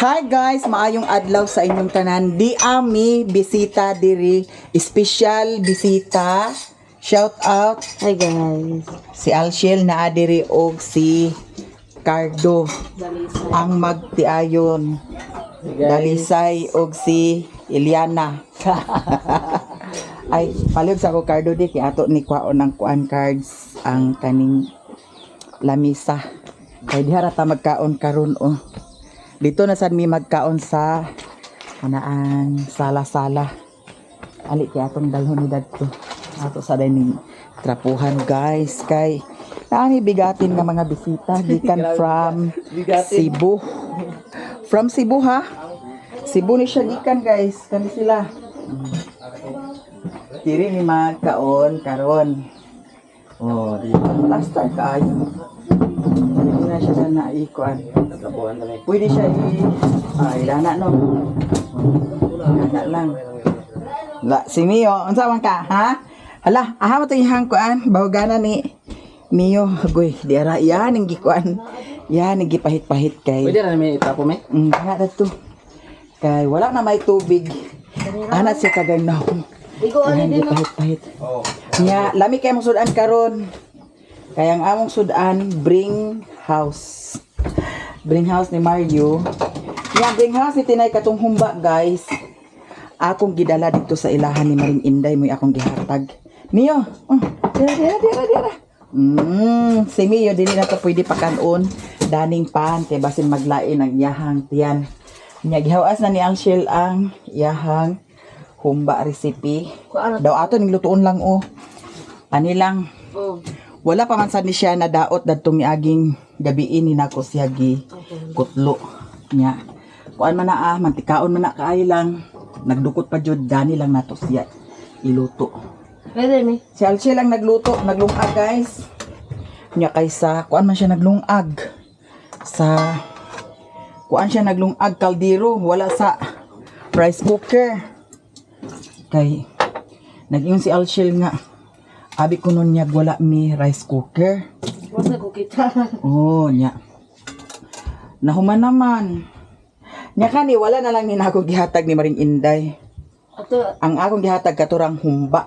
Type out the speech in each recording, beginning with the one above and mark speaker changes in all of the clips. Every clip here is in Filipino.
Speaker 1: Hi guys, maayong adlaw sa inyong tanan. Di ami bisita diri, special bisita. Shout out
Speaker 2: Hi guys.
Speaker 1: si Alshel na diri og si Cardo ang magtiayon. Dalisay og si Eliana. Ay, palig sa ako Cardo di kay ato ni kwaon ng kuan cards ang kaning lamisa. Kay diha ta magkaon karon oh. Dito na sad mi magkaon sa kanaan sala-sala. Ali kay atong dalhon ni dadto. Ato sa dining trapuhan guys kay naani bigatin nga mga bisita gikan from Cebu. From Cebu ha. Cebu ni siya gikan guys. Kani sila. Diri ni magkaon karon. Oh, di last time kayo. Hindi na siya na ikuan. Pwede siya ilana no. Ilana lang. Si Mio, unsa man ka, ha? Hala, aha mo to ihang kuan, bahugana ni Mio, agoy, di ara yan ang gikuan. Yan ang gipahit-pahit kay.
Speaker 2: Pwede na may itapo me?
Speaker 1: Kana dadto. Kay wala na may tubig. Ana siya kaganaw. Yan gipahit-pahit.
Speaker 2: Oh.
Speaker 1: Nya, lami kay mong sudan karon. Kaya ang among sudan bring house. Bring house ni Mario. Yang bring house ni Tinay katong humba guys. Akong gidala dito sa ilahan ni Maring Inday mo akong gihatag. Mio, dira. Si Mio dili na to pwede pakanon. Daning pan kay basin maglain ang iyahang tiyan. Nya gihawas na ni Alshel ang iyahang humba recipe. Daw ato ning lutuon lang oh. Ani lang. Wala pa man sad ni siya na daot dadto miaging gabiin ni nako siya gi kutlo nya. Kuan man na mantikaon man na kaayo lang. Nagdukot pa jud dani lang nato siya iluto.
Speaker 2: Pwede mi.
Speaker 1: Si Alchie lang nagluto, naglungag guys. Nya kaysa kuan man siya naglungag sa kuan siya naglungag kaldero wala sa rice cooker. Kay nag-ingon si Alchie nga abi ko nun niya wala mi rice cooker.
Speaker 2: Wala ko kita.
Speaker 1: Oh, nya. Nahuman naman. Nya kani wala na lang ni nako gihatag ni Maring Inday.
Speaker 2: Ato
Speaker 1: Ang akong gihatag katurang humba.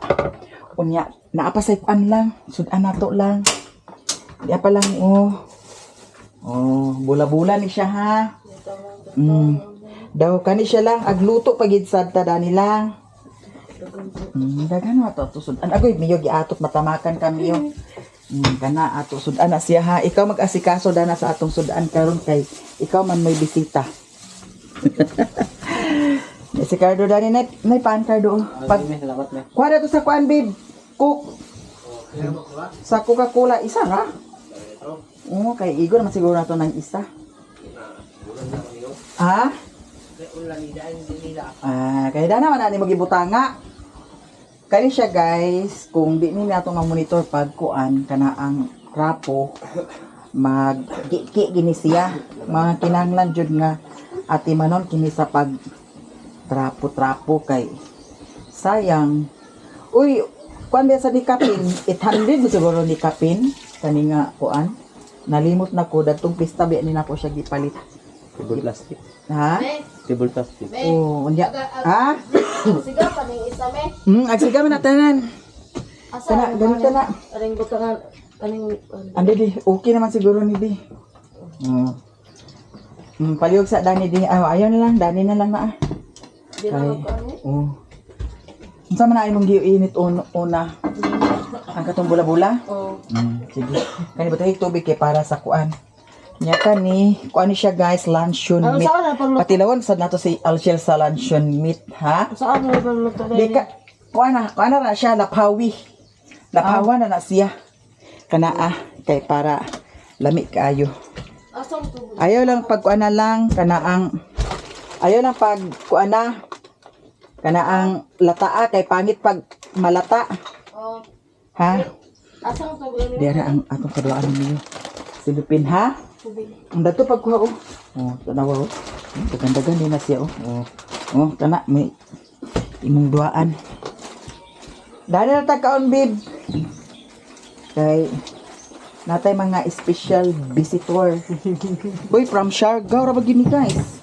Speaker 1: Unya, naapasaypan lang, sudan nato lang. Di pa lang oh. Oh, bula-bula ni siya ha. Daw kani siya lang agluto pagid sad ta dani lang. Daghan ato to sudan. Agoy miyo giatot matamakan kami yo. Kana ato sudan na siya ha. Ikaw mag-asikaso dana sa atong sudan karon kay ikaw man may bisita. Si Cardo dani nay pan Cardo. Pag
Speaker 2: salamat me.
Speaker 1: kuha na to sa kuan babe. Cook. Sa Coca-Cola isa nga. Oo, kay Igor naman siguro na to ng isa. Ha? Kaya na naman na ni magibutanga. Kani siya guys, kung di ni nato ma-monitor pag kuan kana ang rapo mag-ki gini siya. Mga kinahanglan jud nga ati manon kini sa pag trapo kay sayang. Uy, kuan ba sa dikapin? 800 siguro ni kapin kani nga kuan. Nalimot na ko datong pista bi ni nako siya gipalit.
Speaker 2: Table plastic.
Speaker 1: Ha?
Speaker 2: Table plastic.
Speaker 1: Oh, unya. Ha?
Speaker 3: Sigaw pa ning isa me.
Speaker 1: Agsiga man na tanan.
Speaker 3: Asa
Speaker 1: Kana ganito na.
Speaker 3: aring butangan aning
Speaker 1: Ande di, okay naman siguro ni di. Palihog sa dani di. Ayaw na lang, dani na lang na.
Speaker 3: di na magkaano.
Speaker 1: Oh. Unsa man na imong giinit una? Ang katong bula-bula?
Speaker 3: Oh.
Speaker 1: Sige. Kani ba tubig kay para sa kuan. Nya kani, kuan ni siya guys, luncheon
Speaker 3: Ano
Speaker 1: meat.
Speaker 3: saan na pagluto?
Speaker 1: Patilawon sad nato si Alshel sa luncheon meat, ha?
Speaker 3: Saan na pagluto
Speaker 1: Di ka, kuan na siya, lapawi. Lapawan na siya. Kana kay para lami kaayo.
Speaker 3: Asa mo to?
Speaker 1: Ayaw lang pag kuan na lang, ayaw lang pag kuan na, kana ang lataa, kay pangit pag malata.
Speaker 3: Oh.
Speaker 1: Ha?
Speaker 3: Asa mo to?
Speaker 1: Dira ang atong kaduaan niyo. Silupin, ha?
Speaker 3: Tubig.
Speaker 1: Ang dato pagkuha oh. Oh, tanawa oh. Dagan-dagan din na siya oh. Oh, kana may imong duaan. Dali na tagkaon babe. Kay natay mga special visitor. Boy from Siargao ra ba gini guys?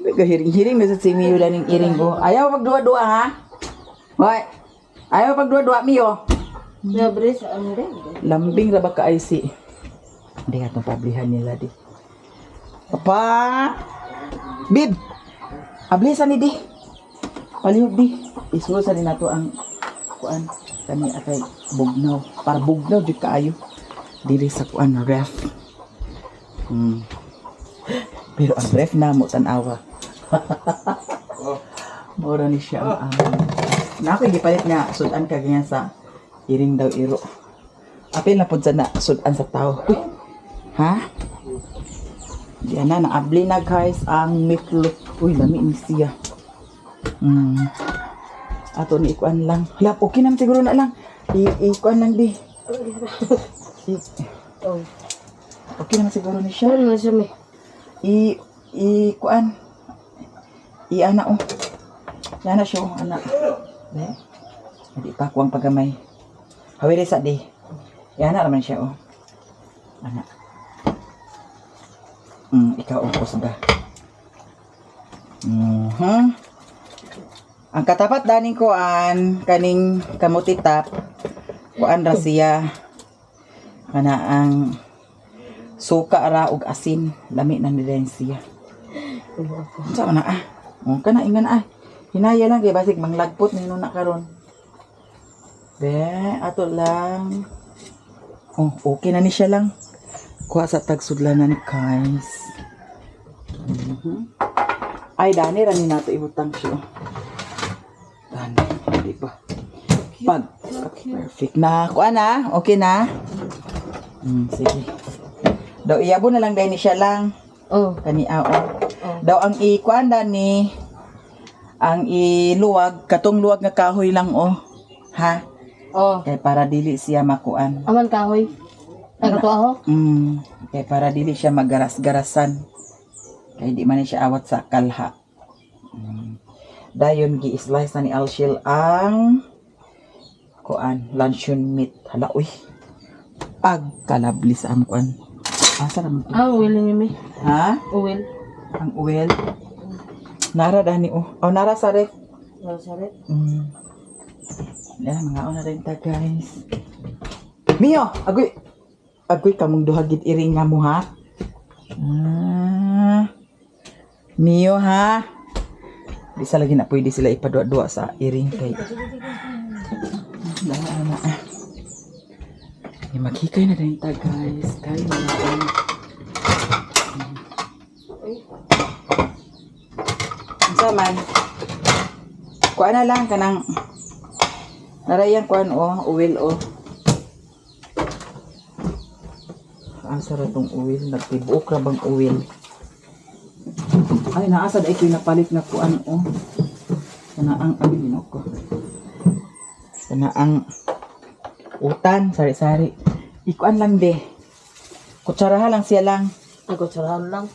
Speaker 1: Gahiring-hiring na sa si Mio daning iring ko. Ayaw magdua-dua ha. Hoy. Ayaw magdua-dua Mio.
Speaker 3: Na bres ano rin.
Speaker 1: Lambing ra ba ka IC? Hindi nga itong pablihan nila di. Papa! Bib! Ablisan ni di. Palihog di. Isunod sa din nato ang kuan. Kani atay bugnaw. Para bugnaw di kaayo. Dili sa kuan ref. Pero ang ref na mo tanawa. Mura ni siya ang amon. Nakoy gipalit nga sudan ka ganyan sa iring daw iro. Apil na pud sa na sudan sa tao. Uy. Ha? Diyan na naabli na guys ang miklop. Uy, lami ni siya. Ato ni ikuan lang. Hala, okay naman siguro na lang. Ikuan lang di.
Speaker 3: Oh.
Speaker 1: Okay naman siguro ni siya.
Speaker 3: Ano na siya may?
Speaker 1: Kuan. Ana oh. Yan na siya oh, anak. Hindi pa kuwang pagamay. Hawiri sa di. Yan na naman siya oh. Anak. Ikaw oh, kusga. Ang katapat daning kuan kaning kamutitap kuan ra siya kana ang suka ra ug asin lami na nila siya. Unsa man na kana ingan hinaya lang kay basig manglagpot nino na karon. Ato lang. Oh, okay na ni siya lang. Kuha sa tagsudlanan guys. Ay dani ra ni nato ibutang siya. Dani, di ba? Perfect na. Kuha na, okay na. Sige. Daw iyabo na lang dahil ni siya lang.
Speaker 3: Oh.
Speaker 1: Kani Daw ang ikuan ni ang iluwag, katong luwag nga kahoy lang oh. Ha?
Speaker 3: Oh.
Speaker 1: Kay para dili siya makuan.
Speaker 3: Aman kahoy. Ay kato ako?
Speaker 1: Kay para dili siya magaras-garasan. Kay di man ni siya awat sa kalha. Dayon gi-slice na ni Alshil ang kuan, luncheon meat. Hala uy. Kalabli sa am kuan. Asa naman to?
Speaker 3: Ang uwil ni mi.
Speaker 1: Ha?
Speaker 3: Uwil.
Speaker 1: Ang uwel. Nara dani oh. Oh nara sa ref.
Speaker 3: Wala sarit.
Speaker 1: Yan mga una rin ta guys. Mio, agoy kamong duha gid iring nga mo ha. Mio ha. Di sa lagi na pwede sila ipadua-dua sa iring kay. Maghikay na rin ta guys. Kain na natin. Man. Kuan na lang kanang narayang kuan oh, uwil oh. Asa ra tong uwil, nagtibuok ra bang uwil. Ay naasa dai koy napalit na kuan oh. Kana ang ko. Kana ang utan, sari-sari. Ikuan lang de. Kutsaraha lang siya lang.
Speaker 3: Ako sarahan lang.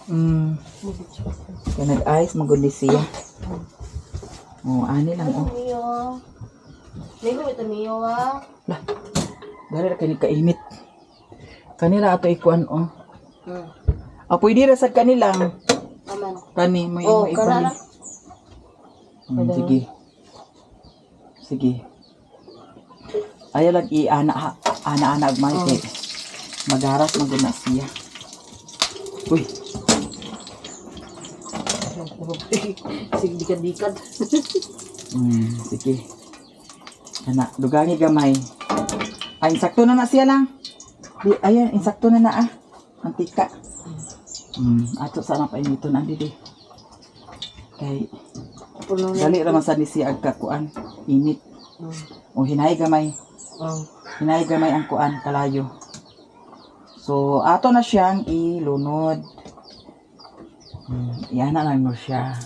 Speaker 1: Kaya nag-ice, magulis siya. Oh, ani lang oh.
Speaker 3: Mio. Ligo ito Mio ha.
Speaker 1: Lah. Dali ra kini kainit. Kanila ato ikuan oh. Pwede ra sad kanilang.
Speaker 3: Aman.
Speaker 1: Kani may
Speaker 3: kana lang.
Speaker 1: Sige. Sige. Ayaw lang ana ag may magaras maguna siya. Uy.
Speaker 3: Sige dikad-dikad.
Speaker 1: Sige. Ana, dugangi gamay. Ay, insakto na siya lang. Ayan, insakto na Antika. Ato sana pa inito na didi. Kay dali ra man sad ni siya agkakuan. Init. O hinay gamay. Hinay gamay ang kuan kalayo. So, ato na siyang ilunod. Yan na lang mo siya.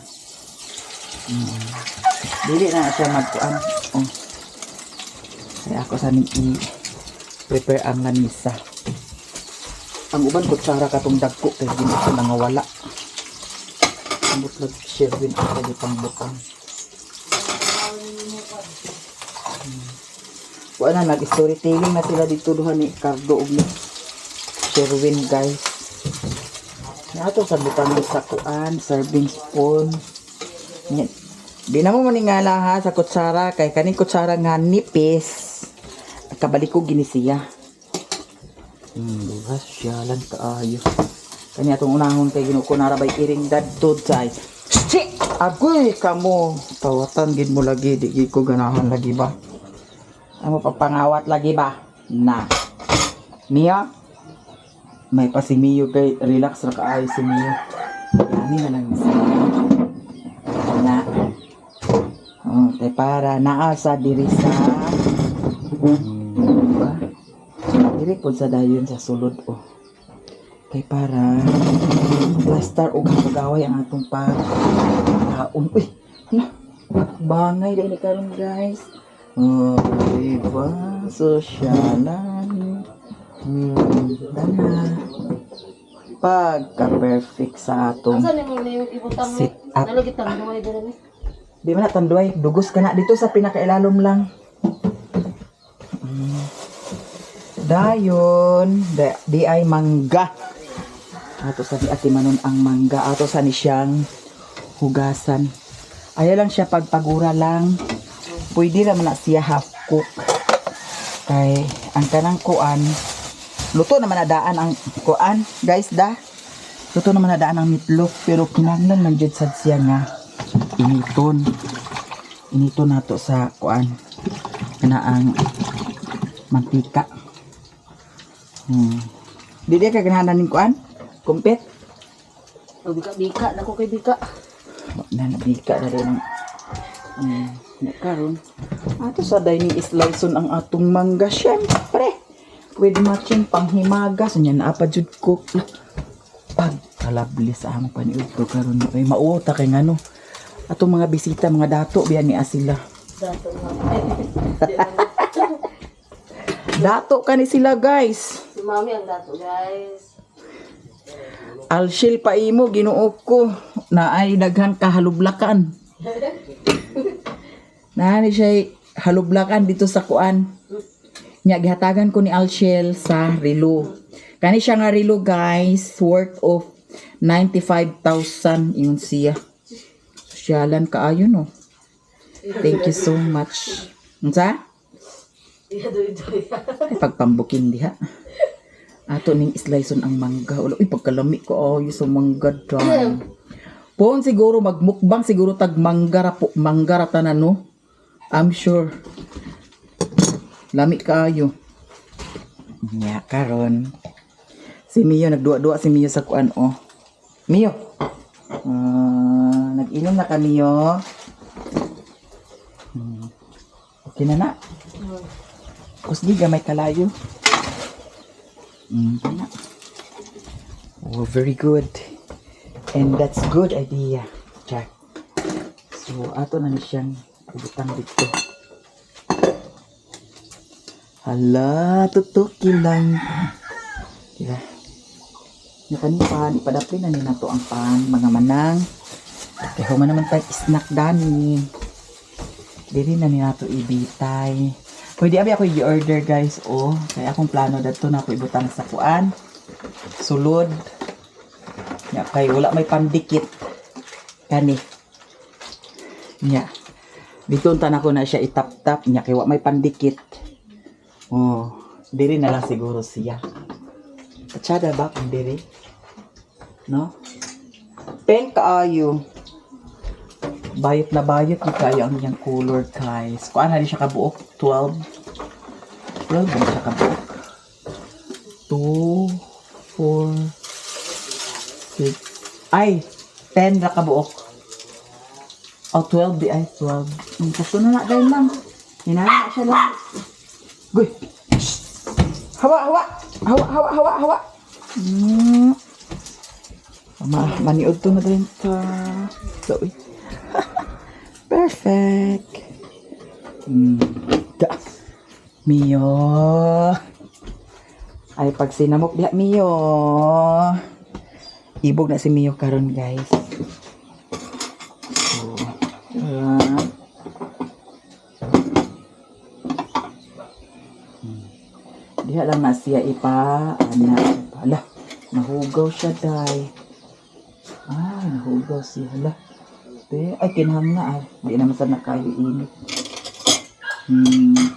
Speaker 1: Dili na siya magkuan. Oh. Kaya ako sa i-prepare ang lanisa. Ang uban kutsara katong dagko kaya di ko nangawala. Ang butlog Sherwin ang kaya pang butang. Wala na, nag-storytelling na sila dito duha ni Cardo ug ni Sherwin guys. Ato sa butang sa kuan, serving spoon. Yan. Di na mo maningala ha sa kutsara kay kaning kutsara nga nipis. Kabalik ko ginisiya. Diba? Syalan kaayo. Kani atong unahon kay Ginoo ko narabay iring dadto tay. Shit! Agoy kamo. Tawatan gid mo lagi di gid ko ganahan lagi ba. Amo papangawat lagi ba? Na. Mia? May pa si Mio kay relax ra kaayo si Mio. Yani na lang si Mio. Na. Oh, tay para naa sa diri sa diba? Diri po sa dayon sa sulod oh. Kay para plaster og pagaway ang atong pagkaon. Uy, hala. Bangay dai ni karon guys. Oh, diba? Sosyalan. Tana. Pagka-perfect sa atong
Speaker 3: Asa ni mo na yung ibutang
Speaker 1: sit up.
Speaker 3: nalagit ang duway dala ni.
Speaker 1: Di ba na tanduay? Dugos ka na dito sa pinakailalom lang. Dayon, di ay mangga. Ato sa ni Ate Manon ang mangga. Ato sa ni siyang hugasan. Ayaw lang siya pagpagura lang. Pwede naman na siya half cook. Kay ang kanang kuan, luto naman na daan ang kuan, guys da. Luto naman na daan ang meatloaf pero kinahanglan man jud sad siya nga initon. Initon nato sa kuan. Kana ang mantika. Di ka ganahan ning kuan? Kumpet?
Speaker 3: O bika-bika, nako kay bika.
Speaker 1: Na nabika na rin ang karon. Ato sa dining islawson ang atong mangga, syempre. Pwede matching panghimagas. Yan na apa jud ko. Pag kalabli sa among paniud ko karon ay mauta kay ngano. Atong mga bisita, mga dato biyan ni sila.
Speaker 3: Dato nga.
Speaker 1: Dato kani sila guys.
Speaker 3: Si mami ang dato guys.
Speaker 1: Alshil pa imo Ginoo ko na ay daghang kahalublakan. Nani siya halublakan dito sa kuan. Nya gihatagan ko ni Alshil sa relo. Kani siya nga relo guys, worth of 95,000 ingon siya. Sosyalan kaayo no. Thank you so much. Unsa? Ay pagpambukin diha. Ato ning sliceon ang mangga. Uy pagkalami ko ayo sa mangga dan. Pon siguro magmukbang siguro tag manggara po manggara tanan no. I'm sure. Lami kaayo. Nya karon. Si Mio nagduwa-duwa si Mio sa kuan oh. Mio. Nag-inom na ka Mio. Okay na na. Kusdi gamay kalayo. Oh, very good. And that's good idea, Jack. So, ato na ni siyang ibutang dito. Hala, tutuki lang. Diba? Yung pan, ipadapli na ni nato ang pan, mga manang. Kaya human naman tayo snack dani. Dili na ni nato ibitay. Pwede abi ako i-order guys, oh. Kaya akong plano dito na ako ibutang sa kuan. Sulod. Nya kay wala may pandikit. Kani. Nya. Dito unta na ko na siya itap-tap nya kay wala may pandikit. Oh, diri na lang siguro siya. Katsada ba kung diri? No? Pen kaayo. Bayot na bayot ni kayo ang iyang color guys. Kuan hali siya kabuok 12. 12 ba siya kabuok? 2 4 6 ay 10 ra kabuok. Oh 12 di ay 12. Kaso na dahil lang. Hinala siya lang. Goy. Hawa hawa. Hawa hawa hawa hawa. Maniod to na din ta. So, perfect. Mio. Ay pag sinamok diha Mio. Ibog na si Mio karon guys. So, diha lang na siya ipa ana. Hala, nahugaw siya dai. Nahugaw siya. Hala. Ay, kinahang na. Di naman sa nakainit.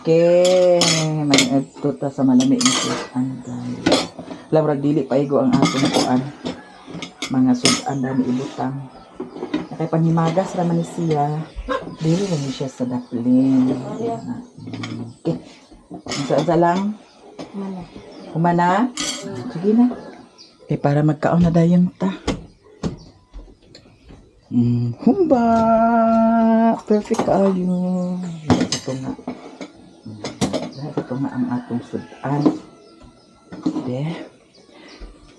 Speaker 1: Okay. May tuta sa malamig na sudan, guys. Lamrag dili paigo ang atong kuan. Mga sudan dami ibutang. Kay panimagas raman ni siya. Dili ra ni siya sa daplin. Okay. Isa lang. Humana. Sige na. Okay, para magkaon na dayon ta. Humba. Perfect kayo. Ito nga. Ito nga ang atong sudan. De.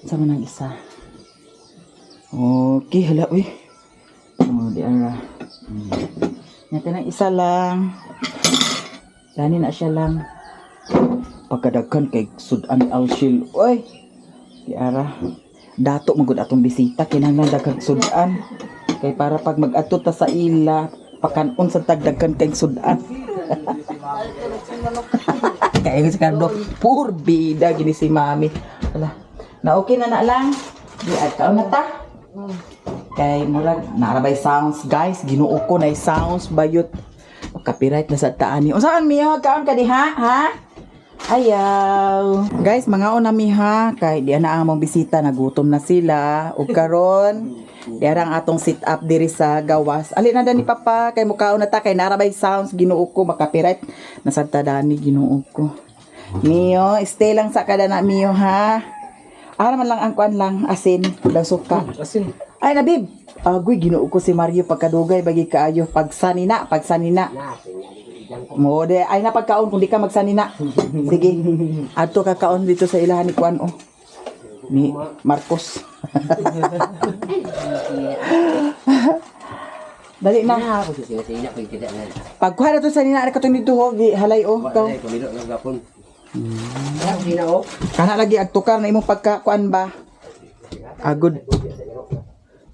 Speaker 1: Sama ng isa. Okay, hala, uy. Oh, di ara. Natin ng isa lang. Dani na siya lang. Pagkadagkan kay sudan alshil. Uy. Di ara. Dato magud atong bisita kinahanglan daghang sudan. Kay para pag mag-ato ta sa ila, pakanon sa tagdagkan kay sudan. Kaya si Cardo, pur bida gini si Mami. Wala. Na okay na lang. Di at kaon na ta. Kay murag narabay sounds guys, ginuo ko na sounds bayot. Copyright na sa taan ni. Unsaan miyo kaon ka diha, ha? Ayaw. Guys, mga una mi ha, kay di na among bisita nagutom na sila ug karon di ang atong sit up diri sa gawas. Ali na dani papa kay mukaon na ta kay narabay sounds ginuo ko makapiright na sa tadani ginuo ko. Miyo, stay lang sa kada na miyo ha. Ara man lang ang kuan lang asin lang suka.
Speaker 2: Asin.
Speaker 1: Ay na bib. Agoy ginuo ko si Mario pagkadugay bagi kaayo pagsanina. Mo de ay na pagkaon kung di ka magsanina. Sige. Adto ka kaon dito sa ilahan ni kuan ni Marcos. Dali na. Pagkuha na to sa nina ka to dito ho halay kaw. Kana lagi agtukar na imong pagkakuan ba? Agud.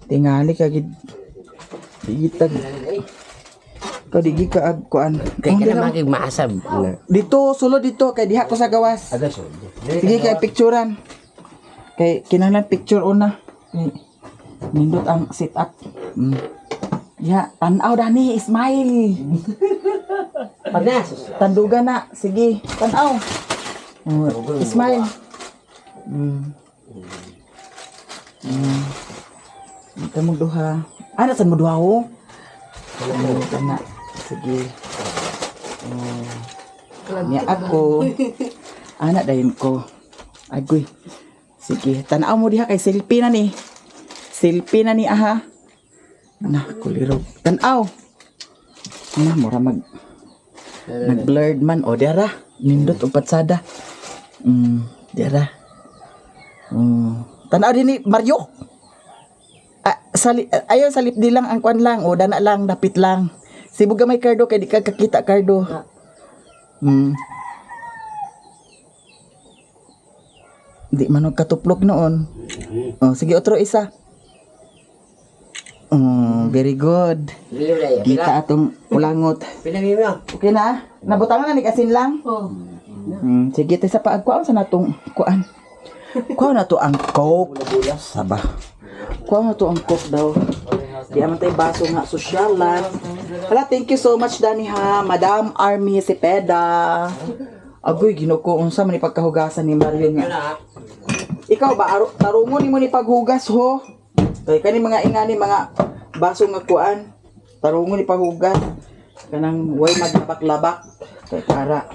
Speaker 1: Tingali ka gid. Digitag. Kadigi ka agkuan.
Speaker 4: Kaya ka na maging maasab.
Speaker 1: Dito sulod dito kay diha ko sa gawas. Sige kay picturean. Kay kinahanglan picture una. Nindot ang sit up. Ya, tanaw dani, smile.
Speaker 4: Pagnas.
Speaker 1: Tandugan na. Sige, tanaw. Smile. Ito mo duha. Ano saan mo duha ho? Ito na. Sige. Niya ako. Anak dayon ko. Agoy. Sige, tanaw mo diha kay selfie na ni. Selfie na ni aha. Nah, kulirog. Tanaw. Nah, mura nag-blurred man. O, diara. Nindot o patsada. Diara. Tanaw din ni Mario. Ayaw salip di lang ang kwan lang. O, dana lang, dapit lang. Sibuga may kardo, kaya di ka kakita kardo. Di manog katuplok noon. Oh, sige, otro isa. Very good. Kita atong ulangot.
Speaker 4: Pinami mo.
Speaker 1: Okay na? Nabutangan na ni asin lang? Sige, tayo sa paagkuan sa natong kuan. Kuan na to ang coke. Saba. Kuan na to ang coke daw. Di aman tayo baso nga sosyalan. Hala, thank you so much Dani ha. Madam Army Cepeda. Agoy, ginuko unsa man ni pagkahugasan ni Mario nga. Ikaw ba tarungon nimo ni paghugas ho? Kay kani mga ingani mga baso nga kuan. Tarungon ni paghugas. Kanang way maglabak-labak. Kay para.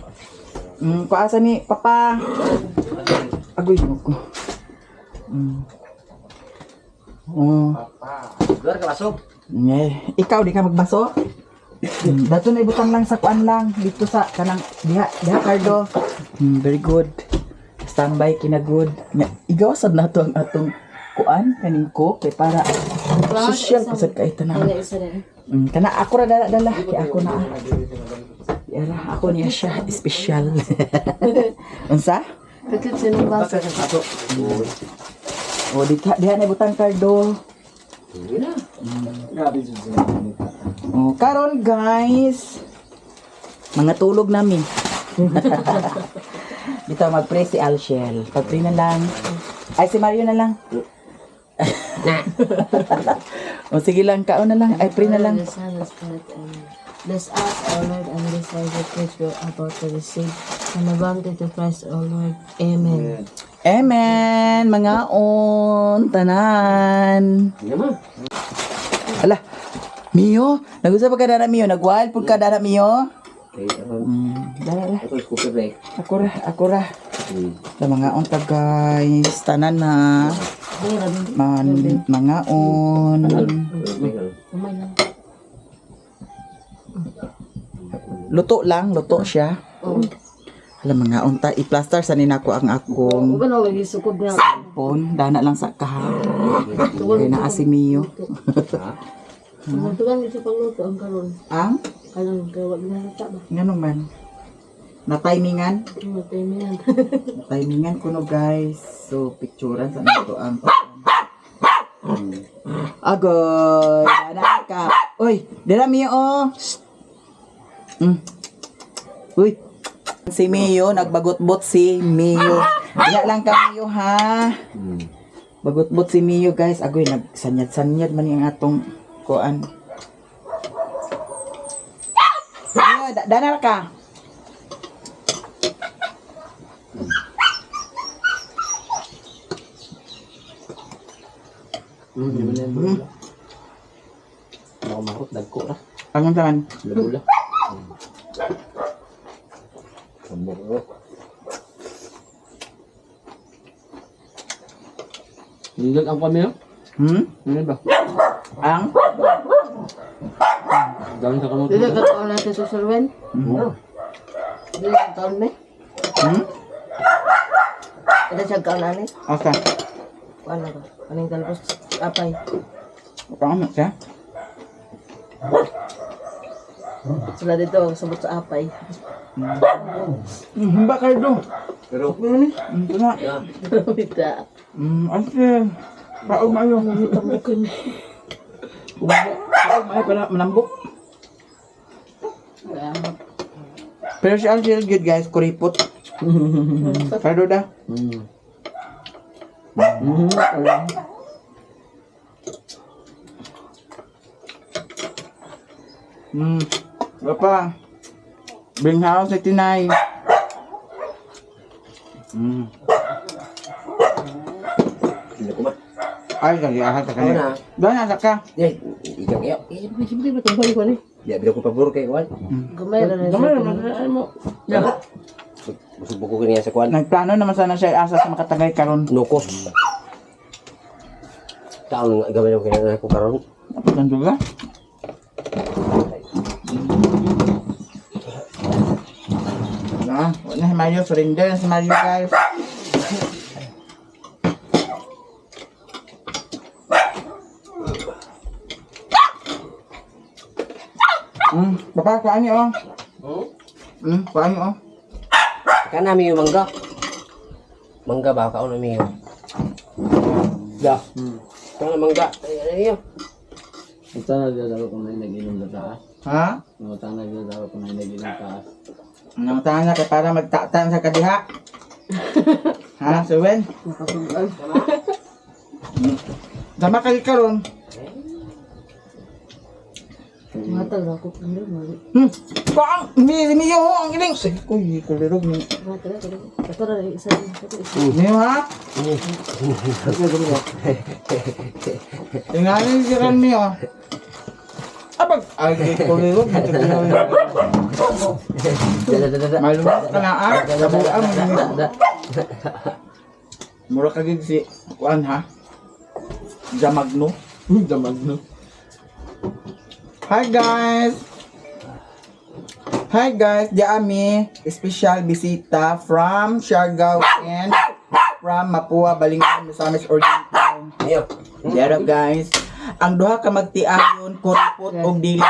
Speaker 1: Paasa ni papa. Agoy ginuko.
Speaker 4: Luar ka baso.
Speaker 1: Ikaw di ka magbaso? Dato na ibutang lang sa kuan lang dito sa kanang diha Cardo. Very good. Standby kina good. Igawasad na to ang atong kuan kaning ko kay para social pasad kay tanan. Kana ako ra dala kay ako na. Yara ako niya siya special. Unsa?
Speaker 3: Kakit sinong baso.
Speaker 1: O diha na ibutang Cardo. Oh, karon guys. Mga tulog namin. Dito mag-pray si Alshel. Pag-pray na lang. Ay si Mario na lang. O sige lang, kaon na lang. Ay, pray na lang.
Speaker 3: The Son, the Spirit, Amen. Bless us, O Lord, and this life which we are about to receive, and the bounty to Christ, O Lord. Amen.
Speaker 1: Amen, mga on, tanan. Ala, Mio, nag-usap pa ka dana Mio, nag-wild po ka dana Mio. Dala.
Speaker 4: Ito is cooker break.
Speaker 1: Ako ra. Sa mga on ta guys, tanan na. Mga on.
Speaker 3: Umay lang.
Speaker 1: Luto siya.
Speaker 3: Oo.
Speaker 1: Alam mga on ta, i-plaster sa ninako ang akong
Speaker 3: Uban ako lagi sukod na.
Speaker 1: phone, dana lang sa kaha. Kaya na si Mio.
Speaker 3: Tugan ito pagluto ang karon.
Speaker 1: Ang
Speaker 3: Kanang kawag na nata ba?
Speaker 1: nganong man. Na timingan.
Speaker 3: Timingan.
Speaker 1: Timingan ko no guys. So picturean sa nito ang Agoy, dana ka. Uy, dala Mio oh. Uy. Si Mio, nagbagot-bot si Mio. Diya lang ka Mio ha. Bagot-bot si Mio guys. Agoy, nagsanyad-sanyad man yung atong kuan. Mio, dana ka.
Speaker 2: Marot, dagko na.
Speaker 1: Anong taman?
Speaker 2: Labula. Nindot ang kami, Ano ba?
Speaker 1: Ang?
Speaker 2: Gawin sa kamote.
Speaker 3: Dili ka taon natin sa Sirwen? Dili ka taon me? Ada siya kaon na ni?
Speaker 1: Asa?
Speaker 3: Ano ba? Anong kalapos? Apay.
Speaker 1: Paano siya?
Speaker 3: Sila dito, sabot sa apay.
Speaker 1: Himba kayo doon.
Speaker 4: Pero,
Speaker 1: Ito na.
Speaker 3: Wita.
Speaker 1: Ate. Paog mayo. Paog mayo para manambok. Pero si Angel good guys, kuripot. Pero da. Bapa. Bring house 89.
Speaker 4: hindi ko ba?
Speaker 1: Ay, kaya ahal ka
Speaker 4: Ano
Speaker 1: kanina.
Speaker 4: na?
Speaker 1: Doon na ka.
Speaker 4: Eh, ikaw kayo.
Speaker 3: Siyempre ba itong balik ko ni?
Speaker 4: Di, bila ko pabor kayo, Kwan.
Speaker 3: Gamay na na
Speaker 1: Gamay
Speaker 3: siya.
Speaker 1: naman mo.
Speaker 4: Busog ko kaniya sa Kwan.
Speaker 1: Nagplano naman sana siya asa sa makatagay karon.
Speaker 4: Nukos. Taon nga gawin ko kaniya ko karon.
Speaker 1: Apan juga. Na, wala si Mario, surrender na si Mario guys. Papa, kuhaan niyo oh. Kuhaan niyo oh.
Speaker 4: Kan namin yung mangga. Mangga ba? Kaon namin yung. Da. Kaon na mangga. Ay, yun.
Speaker 2: Ito na nagdadalo ko na yung nag-inom na taas.
Speaker 1: Ha?
Speaker 2: Ito na nagdadalo ko na yung nag-inom taas.
Speaker 1: Namatahan na kay para magtatan sa kadiha. Ha, Suwen?
Speaker 3: Nakasugal.
Speaker 1: Sama kayo karon.
Speaker 3: Matag na ako pala.
Speaker 1: Kuhaan! Miyo ho, ang iling. Sige ko, kulirog mo.
Speaker 3: Matag na. Ito na isa.
Speaker 1: Miyo ha? Tingnan si Ran Miyo. Abag! Ay, kulirog. Malumot ka na ah. Kabuang mo. Mura ka gid si kuan ha. Jamagno.
Speaker 2: Damag no.
Speaker 1: Hi guys. Hi guys, Diami, special bisita from Siargao and from Mapua, Balingan, Misamis Oriental.
Speaker 4: Iyo.
Speaker 1: Dero guys, ang duha ka magtiayon, kuripot og dili.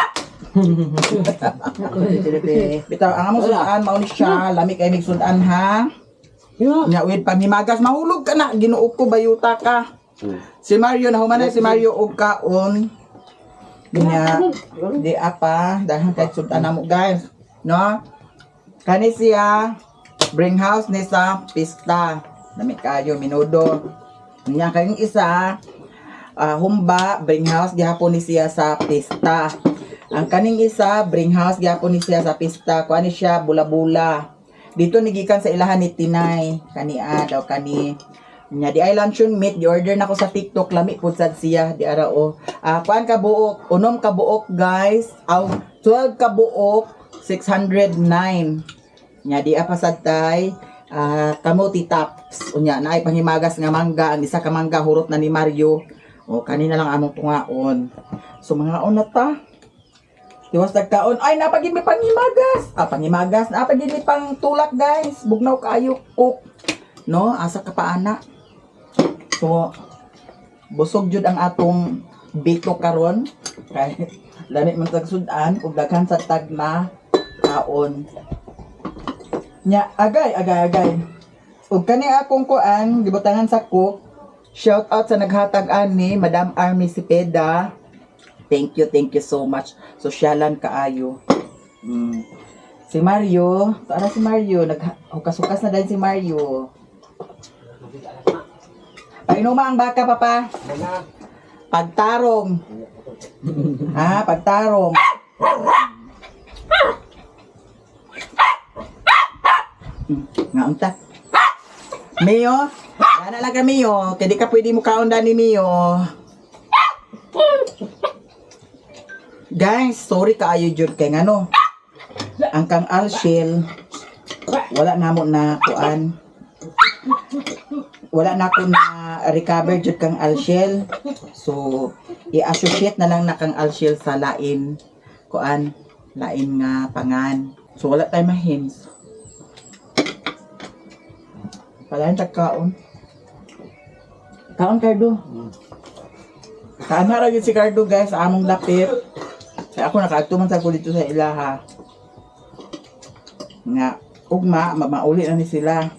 Speaker 1: Bitaw ang among sudan mao ni siya, lami kay mig sudan ha. Nya wid pamimagas mahulog ka na, ginuog ko bayuta ka. Si Mario nahuman na si Mario og kaon. Nya di apa dahil kay sudan namo guys, no? Kani siya bring house ni sa pista. Lami kayo minudo. Nya kayong isa humba, bring house gihapon ni siya sa pista. Ang kaning isa, bring house gihapon ni siya sa pista. Kuan ni siya bula-bula. Dito nigikan sa ilahan ni Tinay, kani daw kani nya di ay luncheon meat, di order na ko sa TikTok, lami pud sad siya di ara o. Kuan ka buok, unom ka buok guys, 12 ka buok, 609. Nya di apa sad tay, kamuti tops. Unya naay panghimagas nga mangga, ang isa ka mangga hurot na ni Mario. O kanina lang among tungaon. So mga on na ta. Tiwas nagkaon, ay napagid mi panghimagas. Panghimagas, napagid mi pang tulak guys. Bugnaw kayo cook. No, asa ka pa ana. So busog jud ang atong biko karon. Kay lami man tag sudan ug daghan sa tag na kaon. Nya agay. Ug kani akong kuan gibutangan sa cook. Shout out sa naghatag ani Madam Army Cepeda. Thank you so much. Sosyalan kaayo. Si Mario, para si Mario, naghukas-hukas na din si Mario. Painuma ang baka, papa. Pagtarong. Pagtarong. Nga unta. Mio, yana lang ka Mio. Kaya di ka pwede mo kaundan ni Mio. Guys, sorry kaayo jud kay ngano. Ang kang Alshel wala na mo na kuan. Wala na ko na recover jud kang Alshel. So i-associate na lang na kang Alshel sa lain kuan, lain nga pangan. So wala tay mahins. Palayan tag kaon. Kaon Cardo. Kaan na rin si Cardo guys, sa among lapit. Kaya ako nakaagtuman sa ko dito sa ilaha. Nga, ugma, mauli na ni sila.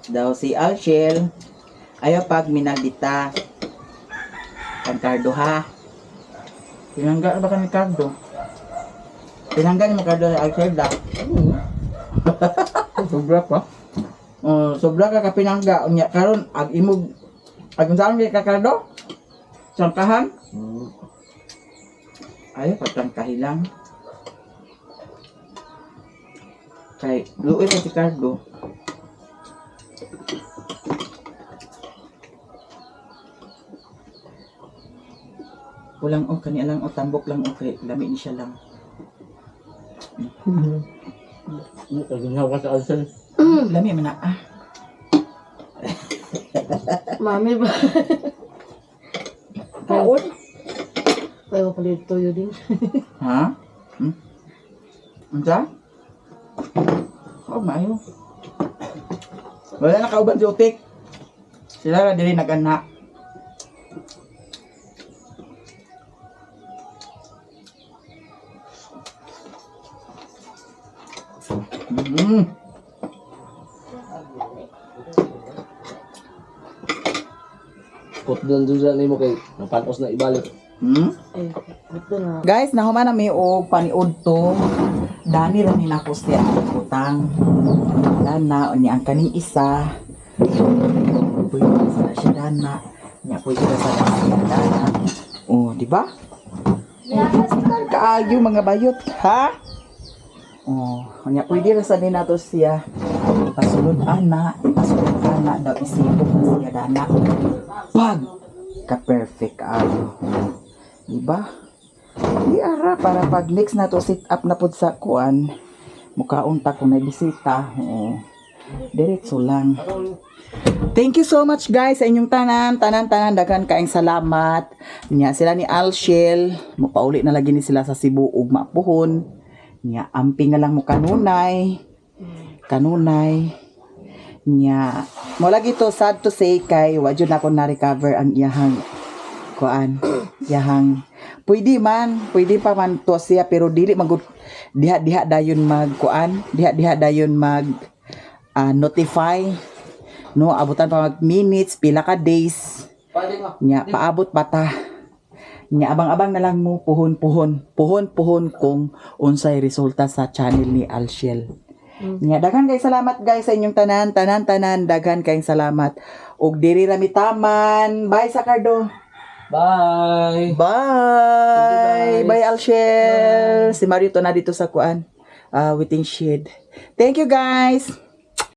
Speaker 1: Daw si Alshel, ayaw pag minaldita. Kan Cardo ha. Pinangga ba ka ni Cardo? Pinangga ni mo Cardo sa Alshel da.
Speaker 2: Sobra pa.
Speaker 1: Sobra ka pinangga. Unya karon ag imog ag saan ka Cardo? Sangkahan? Ayaw patangkahi lang. Kay luoy pa si Cardo. Pulang kani lang tambok lang okay, lami ni siya lang.
Speaker 2: Naginawa sa alsel.
Speaker 1: Lami man na
Speaker 3: Mami ba?
Speaker 1: Kaon?
Speaker 3: Kaya ko palit toyo din.
Speaker 1: Ha? Unsa? Maayo. Wala na kauban si Utik. Sila na dili nag-anak.
Speaker 2: Put doon ni mo kay napanos na ibalik.
Speaker 3: Eh, ito na.
Speaker 1: Guys, nahuman na may og paniud to. Dani ra ni nako siya utang. Dana ni ang kaning isa. Pwede sa siya dana. Nya pwede sa dana. Oh, di ba? Kaayo mga bayot, ha? Oh, nya pwede ra sa din nato siya. Pasulod ana daw isipog na siya dana. Pag ka-perfect ayo. Diba? Di ara para pag next na to sit up na pod sa kuan. Mukaunta kung may bisita. Oo. Diretso lang. Thank you so much guys sa inyong tanan daghan kaayong salamat. Nya sila ni Alshel, mopauli na lagi ni sila sa Cebu ug mapuhon. Nya amping na lang mo kanunay. Nya mo lagi to sad to say kay wa jud na ko na recover ang iyahang kuan. Pwede pa man to siya pero dili magud diha dayon mag kuan, diha dayon mag notify. No, abutan pa mag minutes, pila ka days. Nya paabot bata. Nya abang-abang na lang mo puhon kung unsay resulta sa channel ni Alshel. Nya daghan kay salamat guys sa inyong tanan, daghan kayong salamat. Ug diri ra mi taman. Bye Sakardo.
Speaker 2: Bye!
Speaker 1: Bye.
Speaker 2: guys.
Speaker 1: Bye Alshel. Si Mario to na dito sa kuan. Waiting shed. Thank you guys.